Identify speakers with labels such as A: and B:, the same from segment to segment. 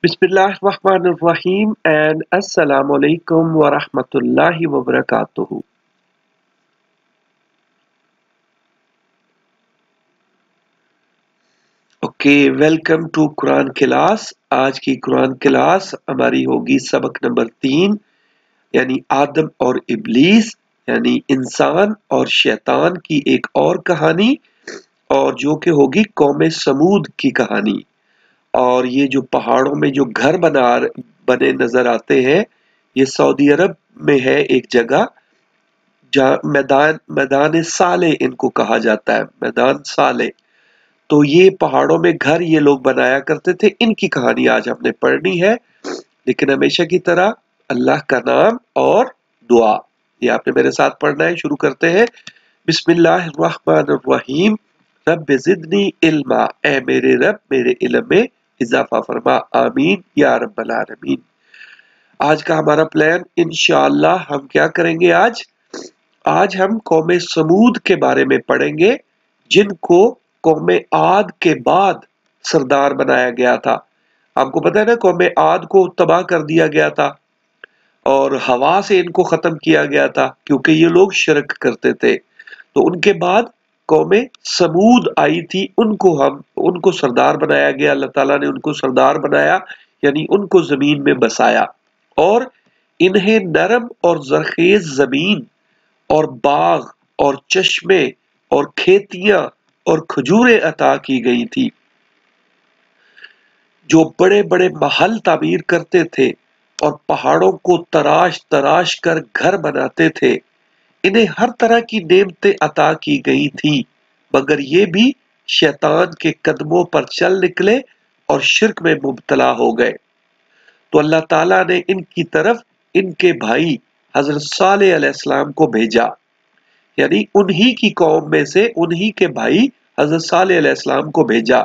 A: Bismillahirrahmanirrahim and Assalamu alaikum wa rahmatullahi wa barakatuhu. Welcome to Quran class. आज की Quran class हमारी होगी सबक नंबर 3 यानी आदम और इब्लीस यानी इंसान और शैतान की एक और कहानी, और जो कि होगी कौम समूद की कहानी। और ये जो पहाड़ों में जो घर बने नजर आते हैं, ये सऊदी अरब में है एक जगह जहाँ मैदान साले इनको कहा जाता है, मैदान साले। तो ये पहाड़ों में घर ये लोग बनाया करते थे। इनकी कहानी आज हमने पढ़नी है, लेकिन हमेशा की तरह अल्लाह का नाम और दुआ, ये आपने मेरे साथ पढ़ना है। शुरू करते हैं। बिस्मिल्लाहिर्रहमानिर्रहीम। रब ज़िदनी इल्मा, ए मेरे रब मेरे इल्म में इजाफा फरमा, आमीन या रब्बल आलमीन। आज का हमारा प्लान इंशाअल्लाह हम क्या करेंगे आज हम कौम समूद के बारे में पढ़ेंगे, जिनको कौम आद के बाद सरदार बनाया गया था। आपको पता है ना, कौम आद को तबाह कर दिया गया था और हवा से इनको खत्म किया गया था क्योंकि ये लोग शिरक करते थे। तो उनके बाद कौम समूद आई थी, उनको सरदार बनाया गया। अल्लाह ताला ने उनको सरदार बनाया, यानी उनको जमीन में बसाया और इन्हें नरम और जरखेज जमीन और बाग और चश्मे और खेतियां और खजूरें अता की गई थी। जो बड़े बड़े महल तामीर करते थे और पहाड़ों को तराश तराश कर घर बनाते थे, इन्हें हर तरह की नेमतें अता की गई थी, मगर ये भी शैतान के कदमों पर चल निकले और शिर्क में मुब्तला हो गए। तो अल्लाह ताला ने इनकी तरफ इनके भाई हजरत सालेह अलैहिस्सलाम को भेजा, यानी उन्हीं की कौम में से उन्हीं के भाई हजरत सालेह अलैहिस्सलाम को भेजा।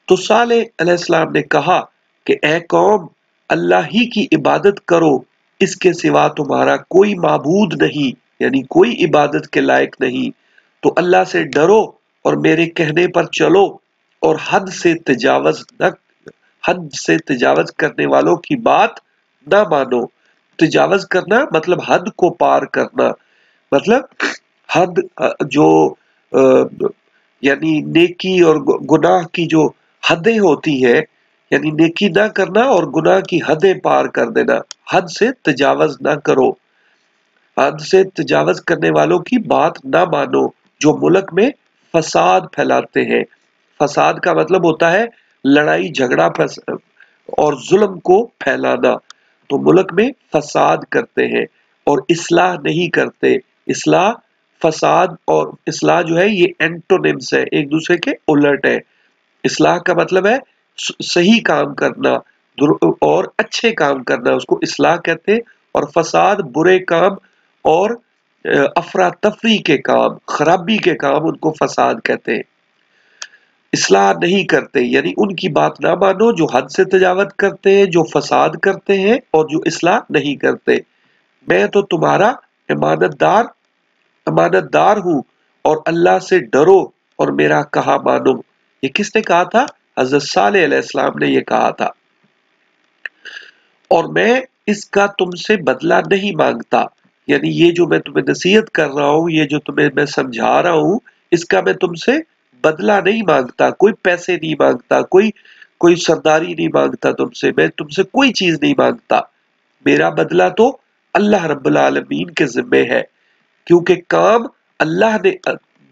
A: तो सालेह अलैहिस्सलाम ने कहा कि ए कौम, अल्लाह ही की इबादत करो, इसके सिवा तुम्हारा कोई माबूद नहीं, यानी कोई इबादत के लायक नहीं। तो अल्लाह से डरो और मेरे कहने पर चलो और हद से तजावज करने वालों की बात ना मानो। तजावज करना मतलब हद को पार करना, मतलब हद जो यानी नेकी और गुनाह की जो हदें होती है, यानी नेकी ना करना और गुनाह की हदें पार कर देना। हद से तजावज ना करो, हद से तजावज करने वालों की बात ना मानो जो मुल्क में फसाद फैलाते हैं। फसाद का मतलब होता है लड़ाई झगड़ा और जुल्म को फैलाना। तो मुल्क में फसाद करते हैं और इस्लाह नहीं करते। इस्लाह, फसाद और इस्लाह जो है ये एंटोनिम्स है, एक दूसरे के उलट है। इस्लाह का मतलब है सही काम करना और अच्छे काम करना, उसको इस्लाह कहते हैं। और फसाद बुरे काम और अफरा तफरी के काम, खराबी के काम, उनको फसाद कहते हैं। इस्लाह नहीं करते यानी उनकी बात ना मानो जो हद से तजावत करते हैं, जो फसाद करते हैं और जो इस्लाह नहीं करते। मैं तो तुम्हारा अमानतदार हूं और अल्लाह से डरो और मेरा कहा मानो। ये किसने कहा था? हजरत सालेह अलैहिस्सलाम ने ये कहा था। और मैं इसका तुमसे बदला नहीं मांगता, यानी ये जो मैं तुम्हें नसीहत कर रहा हूं, ये जो तुम्हें मैं समझा रहा हूं, इसका मैं तुमसे बदला नहीं मांगता, कोई पैसे नहीं मांगता, कोई सरदारी नहीं मांगता तुमसे, मैं तुमसे कोई चीज नहीं मांगता। मेरा बदला तो अल्लाह रब्बुल आलमीन के जिम्मे है, क्योंकि काम अल्लाह ने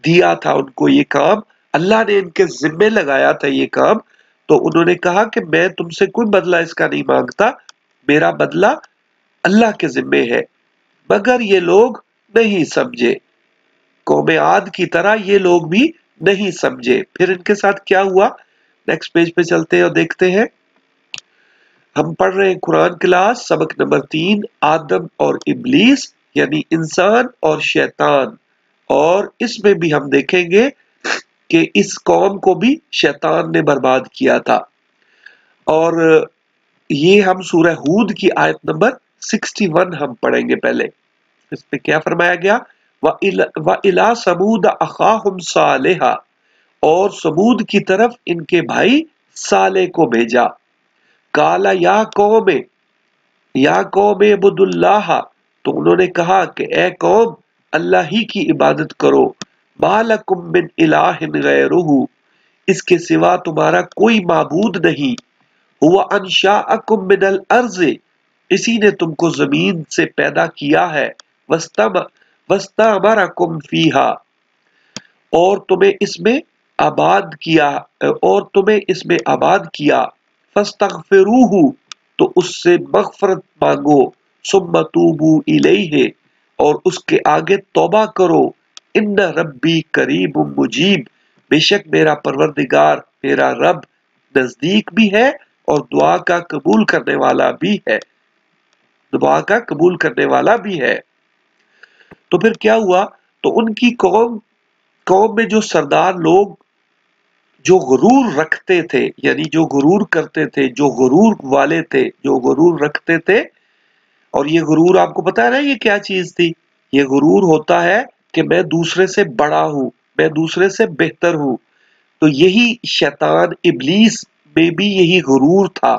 A: दिया था उनको, ये काम अल्लाह ने इनके जिम्मे लगाया था ये काम। तो उन्होंने कहा कि मैं तुमसे कोई बदला इसका नहीं मांगता, मेरा बदला अल्लाह के जिम्मे है। मगर ये लोग नहीं समझे, कौम आद की तरह ये लोग भी नहीं समझे। फिर इनके साथ क्या हुआ, नेक्स्ट पेज पे चलते हैं और देखते हैं। हम पढ़ रहे हैं कुरान क्लास सबक नंबर 3, आदम और इब्लीस यानी इंसान और शैतान। और इसमें भी हम देखेंगे कि इस कौम को भी शैतान ने बर्बाद किया था। और ये हम सूरह हूद की आयत नंबर 61 हम पढ़ेंगे पहले। इसमें क्या फरमाया गया? व इला समूद अखाहुम सालेहा, और समूद की तरफ इनके भाई साले को भेजा। काला या कौम इबुदुल्लाह, तो उन्होंने कहा कि ए कौम अल्लाह ही की इबादत करो, मालकुम मिन इलाहिन गैरुहु, इसके सिवा तुम्हारा कोई माबूद नहीं, हुआ अंशाअकुम मिनल अर्ज़, इसी ने तुमको जमीन से पैदा किया है, वस्तअमरकुम फीहा, और तुम्हें इसमें आबाद किया, फस्तगफिरूहु, तो उससे मगफरत मांगो, सुम्मा तूबू इलैहि, और उसके आगे तौबा करो, इन्न रब्बी करीबुम मुजीब, बेशक मेरा परवरदिगार, मेरा रब नजदीक भी है और दुआ का कबूल करने वाला भी है। तो फिर क्या हुआ, तो उनकी कौम में जो सरदार लोग जो गुरूर रखते थे, यानी जो गुरूर करते थे, जो गुरूर वाले थे, जो गुरूर रखते थे, और ये गुरूर आपको पता है ना ये क्या चीज थी, ये गुरूर होता है कि मैं दूसरे से बड़ा हूं, मैं दूसरे से बेहतर हूं। तो यही शैतान इब्लीस में भी यही गुरूर था,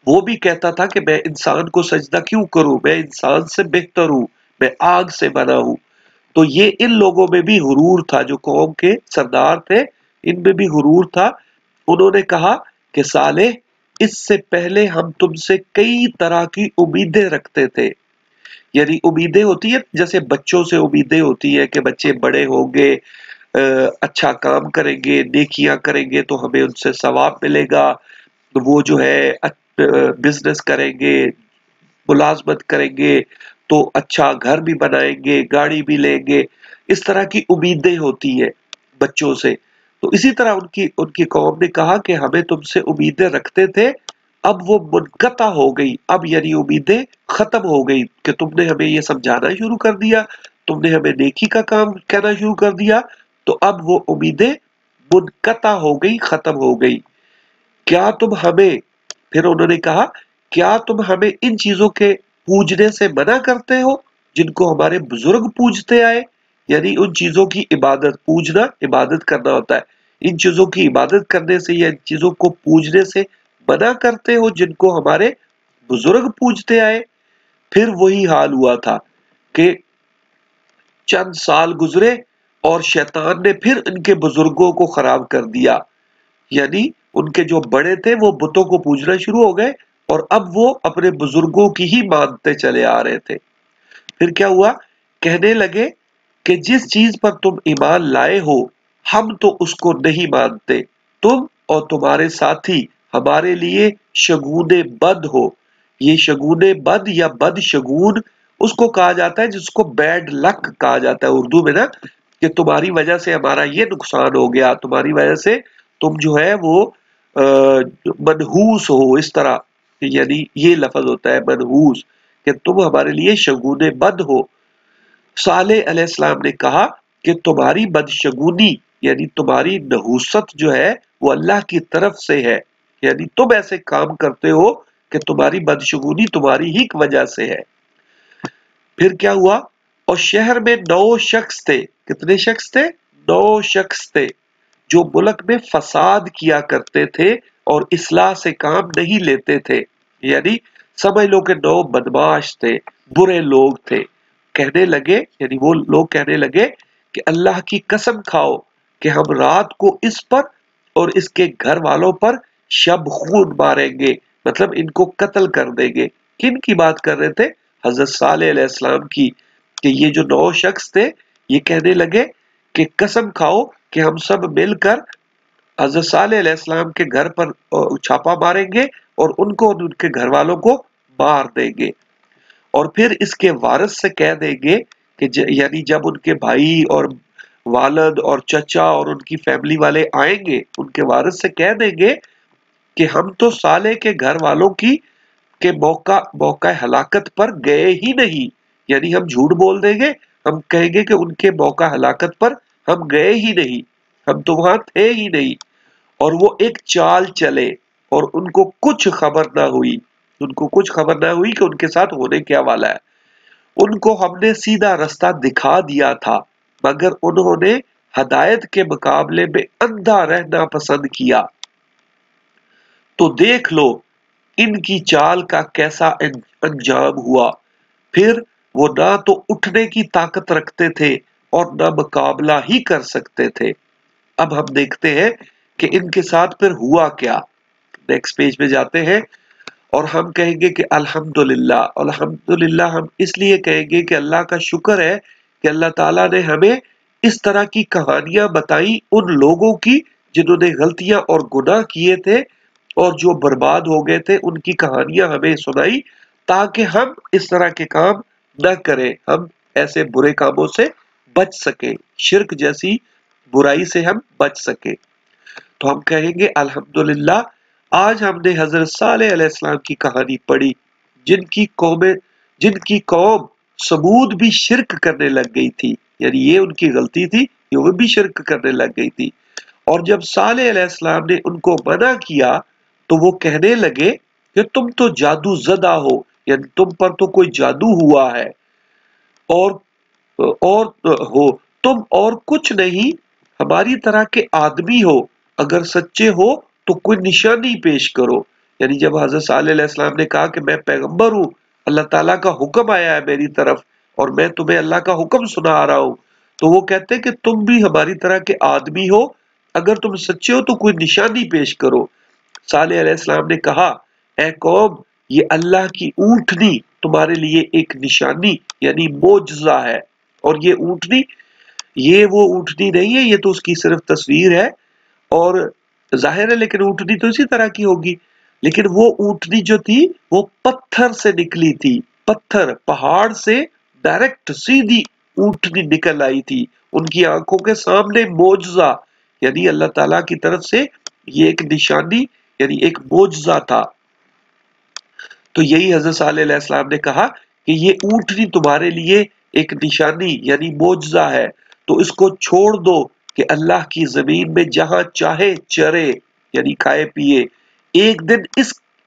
A: वो भी कहता था कि मैं इंसान को सजदा क्यों करूं, मैं इंसान से बेहतर हूं, मैं आग से बना हूं। तो ये इन लोगों में भी गुरूर था, जो कौम के सरदार थे इनमें भी गुरूर था। उन्होंने कहा कि साले, इससे पहले हम तुमसे कई तरह की उम्मीदें रखते थे, यानी उम्मीदें होती है जैसे बच्चों से उम्मीदें होती है कि बच्चे बड़े होंगे, अच्छा काम करेंगे, नेकियां करेंगे तो हमें उनसे सवाब मिलेगा, तो वो जो है बिजनेस करेंगे, मुलाजमत करेंगे तो अच्छा घर भी बनाएंगे, गाड़ी भी लेंगे, इस तरह की उम्मीदें होती है बच्चों से। तो इसी तरह उनकी उनकी कौम ने कहा कि हमें तुमसे उम्मीदें रखते थे, अब वो मुनक़ता हो गई, अब यानी उम्मीदें खत्म हो गई कि तुमने हमें ये समझाना शुरू कर दिया, तुमने हमें नेकी का काम कहना शुरू कर दिया, तो अब वो उम्मीदें मुनक़ता हो गई, खत्म हो गई। क्या तुम हमें, फिर उन्होंने कहा, क्या तुम हमें इन चीजों के पूजने से मना करते हो जिनको हमारे बुजुर्ग पूजते आए, यानी उन चीजों की इबादत, पूजना इबादत करना होता है, इन चीजों की इबादत करने से या इन चीजों को पूजने से मना करते हो जिनको हमारे बुजुर्ग पूजते आए। फिर वही हाल हुआ था कि चंद साल गुजरे और शैतान ने फिर इनके बुजुर्गों को खराब कर दिया, यानी उनके जो बड़े थे वो बुतों को पूजना शुरू हो गए और अब वो अपने बुजुर्गों की ही मानते चले आ रहे थे। फिर क्या हुआ, कहने लगे कि जिस चीज पर तुम ईमान लाए हो हम तो उसको नहीं मानते, तुम और तुम्हारे साथी हमारे लिए शगुने बद हो। ये शगुने बद या बद शगुन उसको कहा जाता है जिसको बैड लक कहा जाता है उर्दू में ना, कि तुम्हारी वजह से हमारा ये नुकसान हो गया, तुम्हारी वजह से तुम जो है वो मनहूस हो, इस तरह, यानी ये लफ्ज होता है मनहूस, कि तुम हमारे लिए शगुने बद हो। सालेह अलैहिस्सलाम ने कहा कि तुम्हारी बदशगुनी यानी तुम्हारी नहूसत जो है वो अल्लाह की तरफ से है, यानी तुम ऐसे काम करते हो कि तुम्हारी बदशगुनी तुम्हारी ही वजह से है। फिर क्या हुआ, और शहर में 9 शख्स थे, कितने शख्स थे, 9 शख्स थे, जो मुल्क में फसाद किया करते थे और इस्लाह से काम नहीं लेते थे, यानी समझ लो कि 9 बदमाश थे, बुरे लोग थे। कहने लगे, यानी वो लोग कहने लगे कि अल्लाह की कसम खाओ कि हम रात को इस पर और इसके घर वालों पर शब खून मारेंगे, मतलब इनको कत्ल कर देंगे। किन की बात कर रहे थे, हजरत सालेह अलैहिस्सलाम की, कि ये जो 9 शख्स थे ये कहने लगे कि कसम खाओ कि हम सब मिलकर हजरत सालेह अलैहिस्सलाम के घर पर छापा मारेंगे और उनको और उनके घर वालों को मार देंगे, और फिर इसके वारिस से कह देंगे कि यानी जब उनके भाई और वालद और चचा और उनकी फैमिली वाले आएंगे, उनके वारिस से कह देंगे कि हम तो साले के घर वालों की के मौका हलाकत पर गए ही नहीं, यानी हम झूठ बोल देंगे, हम कहेंगे कि उनके मौका हलाकत पर हम गए ही नहीं, हम तो वहां थे ही नहीं, और वो एक चाल चले और उनको कुछ खबर ना हुई, उनको कुछ खबर ना हुई कि उनके साथ होने क्या वाला है। उनको हमने सीधा रास्ता दिखा दिया था मगर उन्होंने हदायत के मुकाबले में अंधा रहना पसंद किया। تو دیکھ لو ان کی چال کا کیسا انجام ہوا۔ پھر وہ نہ تو اٹھنے کی طاقت رکھتے تھے اور نہ مقابلہ ہی کر سکتے تھے۔ اب ہم دیکھتے ہیں کہ ان کے ساتھ پھر ہوا کیا۔ نیکسٹ پیج پہ جاتے ہیں اور ہم کہیں گے کہ الحمدللہ۔ الحمدللہ ہم اس لیے کہیں گے کہ اللہ کا شکر ہے کہ اللہ تعالیٰ نے ہمیں اس طرح کی کہانیاں بتائی ان لوگوں کی جنہوں نے غلطیاں اور گناہ کیے تھے اور جو برباد ہو گئے تھے، ان کی کہانیاں ہمیں سنائی تاکہ ہم اس طرح کے کام نہ کریں، ہم ایسے برے کاموں سے بچ سکیں، شرک جیسی برائی سے ہم بچ سکیں۔ تو ہم کہیں گے الحمدللہ آج ہم نے حضرت صالح علیہ السلام کی کہانی پڑھی، جن کی قوم سمود بھی شرک کرنے لگ گئی تھی، یعنی یہ ان کی غلطی تھی کہ وہ بھی شرک کرنے لگ گئی تھی۔ اور جب صالح علیہ السلام نے ان کو منع کیا تو وہ کہنے لگے کہ تم تو جادو زدہ ہو، یعنی تم پر تو کوئی جادو ہوا ہے اور ہو، تم اور کچھ نہیں ہماری طرح کے آدمی ہو، اگر سچے ہو تو کوئی نشانی پیش کرو۔ یعنی جب حضرت صالح علیہ السلام نے کہا کہ میں پیغمبر ہوں، اللہ تعالیٰ کا حکم آیا ہے میری طرف اور میں تمہیں اللہ کا حکم سنا رہا ہوں، تو وہ کہتے کہ تم بھی ہماری طرح کے آدمی ہو، اگر تم سچے ہو تو کوئی نشانی پیش کرو۔ صالح علیہ السلام نے کہا اے قوم، یہ اللہ کی اونٹنی تمہارے لیے ایک نشانی یعنی معجزہ ہے، اور یہ اونٹنی وہ اونٹنی نہیں ہے، یہ تو اس کی صرف تصویر ہے اور ظاہر ہے، لیکن اونٹنی تو اسی طرح کی ہوگی۔ لیکن وہ اونٹنی جو تھی وہ پتھر سے نکلی تھی، پتھر پہاڑ سے ڈائریکٹ سیدھی اونٹنی نکل آئی تھی ان کی آنکھوں کے سامنے، معجزہ یعنی اللہ تعالیٰ کی طرف سے یہ ایک نشانی یعنی ایک معجزہ تھا۔ تو یہی حضرت صالح علیہ السلام نے کہا کہ یہ اونٹنی تمہارے لیے ایک نشانی یعنی معجزہ ہے، تو اس کو چھوڑ دو کہ اللہ کی زمین میں جہاں چاہے چرے یعنی کھائے پیے، ایک دن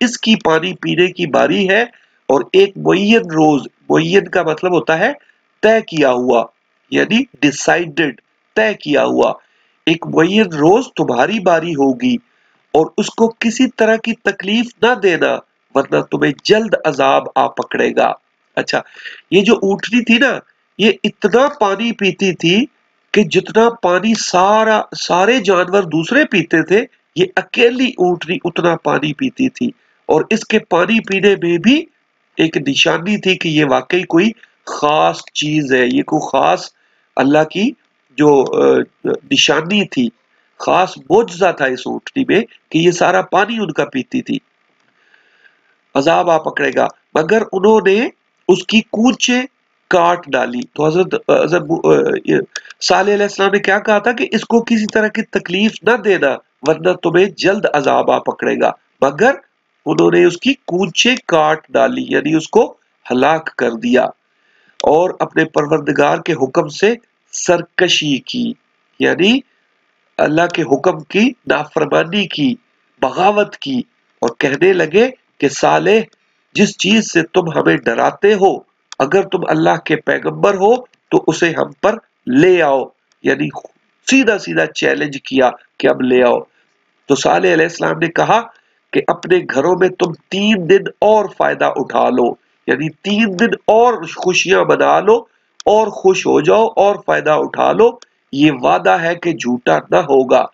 A: اس کی پانی پینے کی باری ہے، اور ایک معین روز، معین کا مطلب ہوتا ہے طے کیا ہوا یعنی ڈیسائیڈڈ، طے کیا ہوا، ایک معین روز تمہاری باری ہوگی، اور اس کو کسی طرح کی تکلیف نہ دینا ورنہ تمہیں جلد عذاب آ پکڑے گا۔ اچھا، یہ جو اونٹنی تھی نا، یہ اتنا پانی پیتی تھی کہ جتنا پانی سارے جانور دوسرے پیتے تھے، یہ اکیلی اونٹنی اتنا پانی پیتی تھی، اور اس کے پانی پینے میں بھی ایک نشانی تھی کہ یہ واقعی کوئی خاص چیز ہے، یہ کوئی خاص اللہ کی جو نشانی تھی، خاص معجزہ تھا اس اونٹنی میں کہ یہ سارا پانی ان کا پیتی تھی۔ عذاب آ پکڑے گا، مگر انہوں نے اس کی کونچیں کاٹ ڈالی۔ تو حضرت صالح علیہ السلام نے کیا کہا تھا کہ اس کو کسی طرح کی تکلیف نہ دینا ورنہ تمہیں جلد عذاب آ پکڑے گا، مگر انہوں نے اس کی کونچیں کاٹ ڈالی یعنی اس کو ہلاک کر دیا، اور اپنے پروردگار کے حکم سے سرکشی کی یعنی اللہ کے حکم کی نافرمانی کی، بغاوت کی، اور کہنے لگے کہ صالح، جس چیز سے تم ہمیں ڈراتے ہو، اگر تم اللہ کے پیغمبر ہو تو اسے ہم پر لے آؤ، یعنی سیدھا سیدھا چیلنج کیا کہ اب لے آؤ۔ تو صالح علیہ السلام نے کہا کہ اپنے گھروں میں تم 3 دن اور فائدہ اٹھا لو، یعنی 3 دن اور خوشیاں منا لو اور خوش ہو جاؤ اور فائدہ اٹھا لو، یہ وعدہ ہے کہ جھوٹا نہ ہوگا،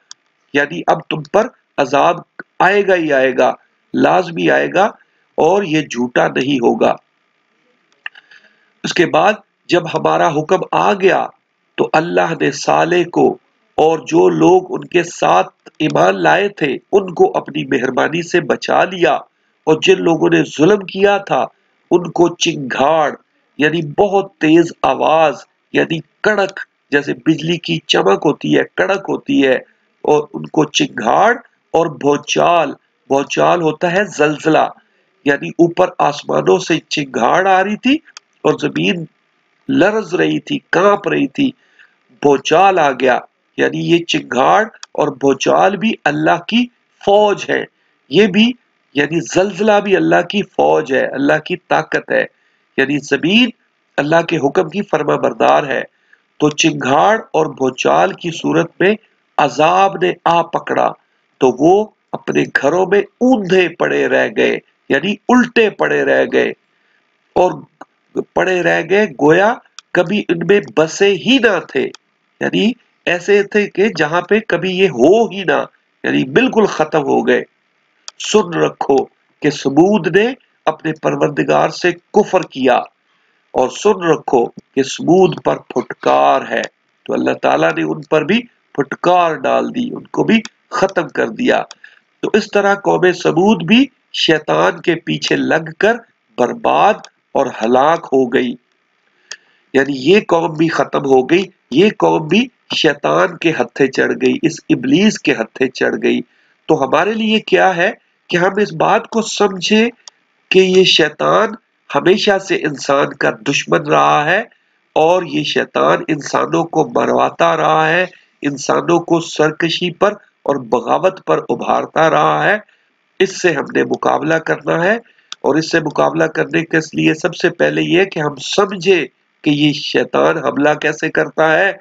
A: یعنی اب تم پر عذاب آئے گا ہی آئے گا، لازمی آئے گا، اور یہ جھوٹا نہیں ہوگا۔ اس کے بعد جب ہمارا حکم آ گیا تو اللہ نے صالح کو اور جو لوگ ان کے ساتھ ایمان لائے تھے ان کو اپنی مہربانی سے بچا لیا، اور جن لوگوں نے ظلم کیا تھا ان کو چنگھاڑ یعنی بہت تیز آواز یعنی کڑک، جیسے بجلی کی چمک ہوتی ہے، کڑک ہوتی ہے، اور ان کو چنگھاڑ اور بھوچال ہوتا ہے زلزلہ، یعنی اوپر آسمانوں سے چنگھاڑ آ رہی تھی اور زمین لرز رہی تھی، کانپ رہی تھی، بھوچال آ گیا، یعنی یہ چنگھاڑ اور بھوچال بھی اللہ کی فوج ہے، یہ بھی یعنی زلزلہ بھی اللہ کی فوج ہے، اللہ کی طاقت ہے، یعنی زمین اللہ کے حکم کی فرما بردار ہے۔ تو چنگھاڑ اور بھوچال کی صورت میں عذاب نے آ پکڑا تو وہ अपने घरों में ऊंधे पड़े रह गए, यानी उल्टे पड़े रह गए, और पड़े रह गए गोया कभी इनमें बसे ही ना थे, यानी ऐसे थे कि जहां पे कभी ये हो ही ना, यानी बिल्कुल खत्म हो गए। सुन रखो कि समूद ने अपने परवरदिगार से कुफर किया, और सुन रखो कि समूद पर फुटकार है। तो अल्लाह ताला ने उन पर भी फुटकार डाल दी, उनको भी खत्म कर दिया। तो इस तरह कौम समूद भी शैतान के पीछे लगकर बर्बाद और हलाक हो गई, यानी ये कौम भी खत्म हो गई, ये कौम भी शैतान के हत्थे चढ़ गई, इस इब्लीस के हत्थे चढ़ गई। तो हमारे लिए क्या है कि हम इस बात को समझे कि ये शैतान हमेशा से इंसान का दुश्मन रहा है, और ये शैतान इंसानों को मरवाता रहा है, इंसानों को सरकशी पर और बगावत पर उभारता रहा है। इससे हमने मुकाबला करना है, और इससे मुकाबला करने के लिए सबसे पहले ये कि हम समझे कि ये शैतान हमला कैसे करता है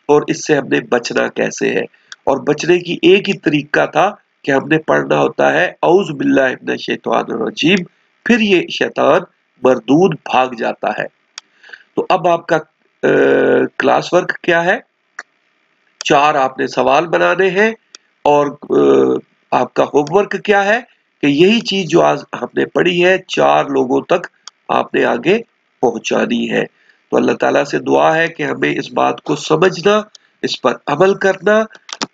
A: और इससे हमने बचना कैसे है। और बचने की एक ही तरीका था कि हमने पढ़ना होता है औज़ु बिल्लाहि मिनश शैतानिर रजीम, फिर ये शैतान मरदूद भाग जाता है। तो अब आपका क्लास वर्क क्या है? 4 आपने सवाल बनाने हैं, और आपका होमवर्क क्या है कि यही चीज जो आज हमने पढ़ी है 4 लोगों तक आपने आगे पहुंचानी है। तो अल्लाह ताला से दुआ है कि हमें इस बात को समझना, इस पर अमल करना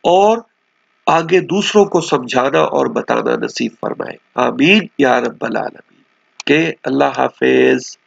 A: और आगे दूसरों को समझाना और बताना नसीब फरमाए। आमीन या रब्बल आलमीन। के अल्लाह हाफिज।